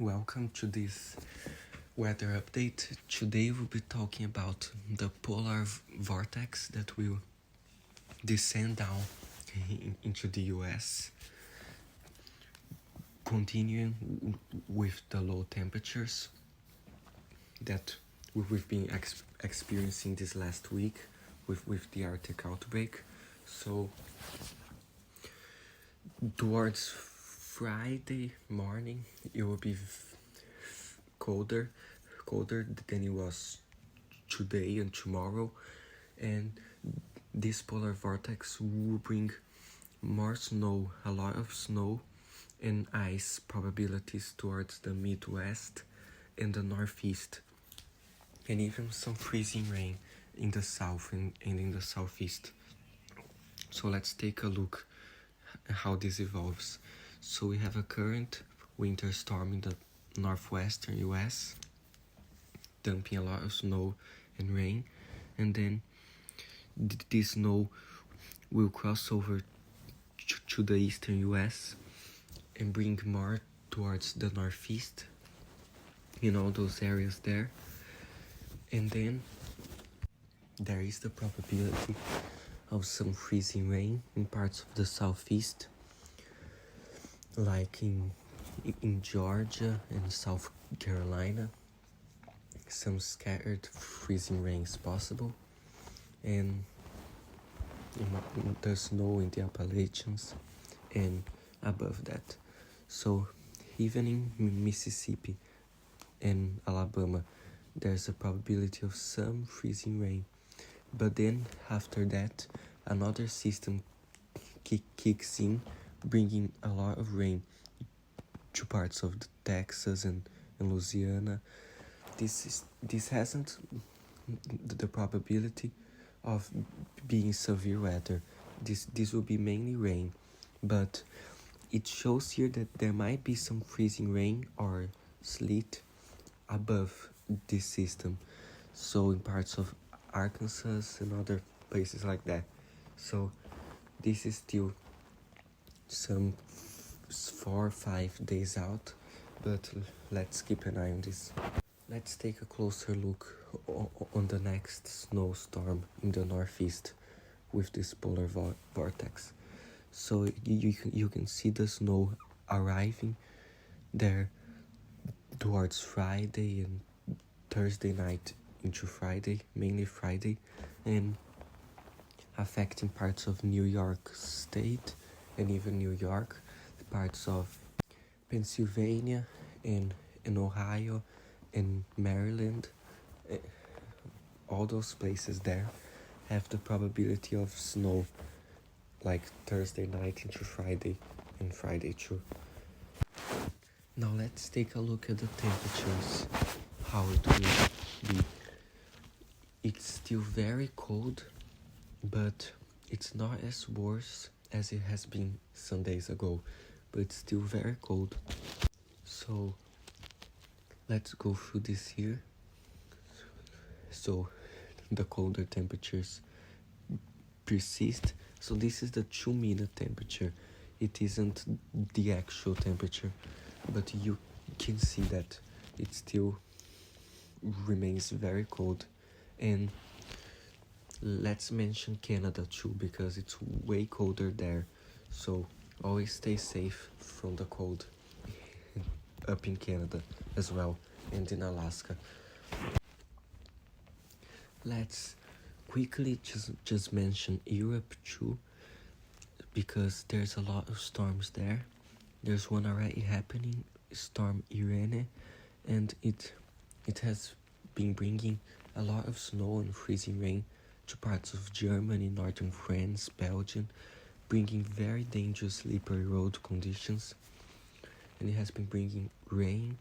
Welcome to this weather update. Today we'll be talking about the polar vortex that will descend down into the US, continuing with the low temperatures that we've been experiencing this last week with the Arctic outbreak. So towards Friday morning it will be colder than it was today and tomorrow, and this polar vortex will bring more snow, a lot of snow and ice probabilities towards the Midwest and the Northeast, and even some freezing rain in the south and in the southeast. So let's take a look at how this evolves. So we have a current winter storm in the northwestern US, dumping a lot of snow and rain, and then this snow will cross over to the eastern US and bring more towards the northeast, those areas there. And then there is the probability of some freezing rain in parts of the southeast, like in Georgia and South Carolina. Some scattered freezing rain is possible, and the snow in the Appalachians and above that. So even in Mississippi and Alabama, there's a probability of some freezing rain. But then after that, another system kicks in, bringing a lot of rain to parts of Texas and Louisiana. This hasn't the probability of being severe weather. This will be mainly rain, but it shows here that there might be some freezing rain or sleet above this system, so in parts of Arkansas and other places like that. So this is still some 4 or 5 days out, but let's keep an eye on this. Let's take a closer look on the next snowstorm in the northeast with this polar vortex. So you can see the snow arriving there towards Friday and Thursday night into Friday, mainly Friday, and affecting parts of New York State and even New York, parts of Pennsylvania and Ohio and Maryland. All those places there have the probability of snow, like Thursday night into Friday and Friday too. Now let's take a look at the temperatures, how it will be. It's still very cold, but it's not as worse as it has been some days ago, but it's still very cold. So let's go through this here. So the colder temperatures persist. So this is the 2-minute temperature. It isn't the actual temperature, but you can see that it still remains very cold. And let's mention Canada too, because it's way colder there. So always stay safe from the cold up in Canada as well, and in Alaska. Let's quickly just mention Europe too, because there's a lot of storms there. There's one already happening, Storm Irene, and it has been bringing a lot of snow and freezing rain to parts of Germany, northern France, Belgium, bringing very dangerous slippery road conditions. And it has been bringing rain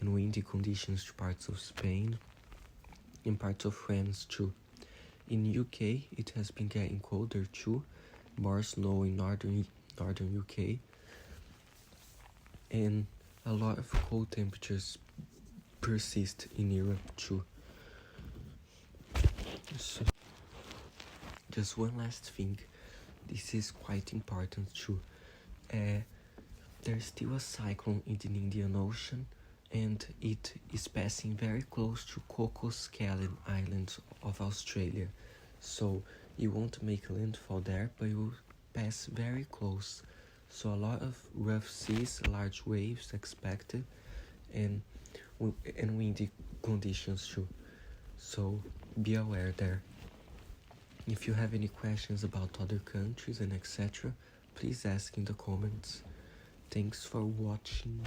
and windy conditions to parts of Spain and parts of France too. In UK, it has been getting colder too, more snow in northern UK, and a lot of cold temperatures persist in Europe too. So, just one last thing, this is quite important too. There's still a cyclone in the Indian Ocean, and it is passing very close to Cocos Keelan Islands of Australia. So you won't make landfall there, but you will pass very close. So a lot of rough seas, large waves expected, and windy conditions too. So be aware there. If you have any questions about other countries and etc., please ask in the comments. Thanks for watching.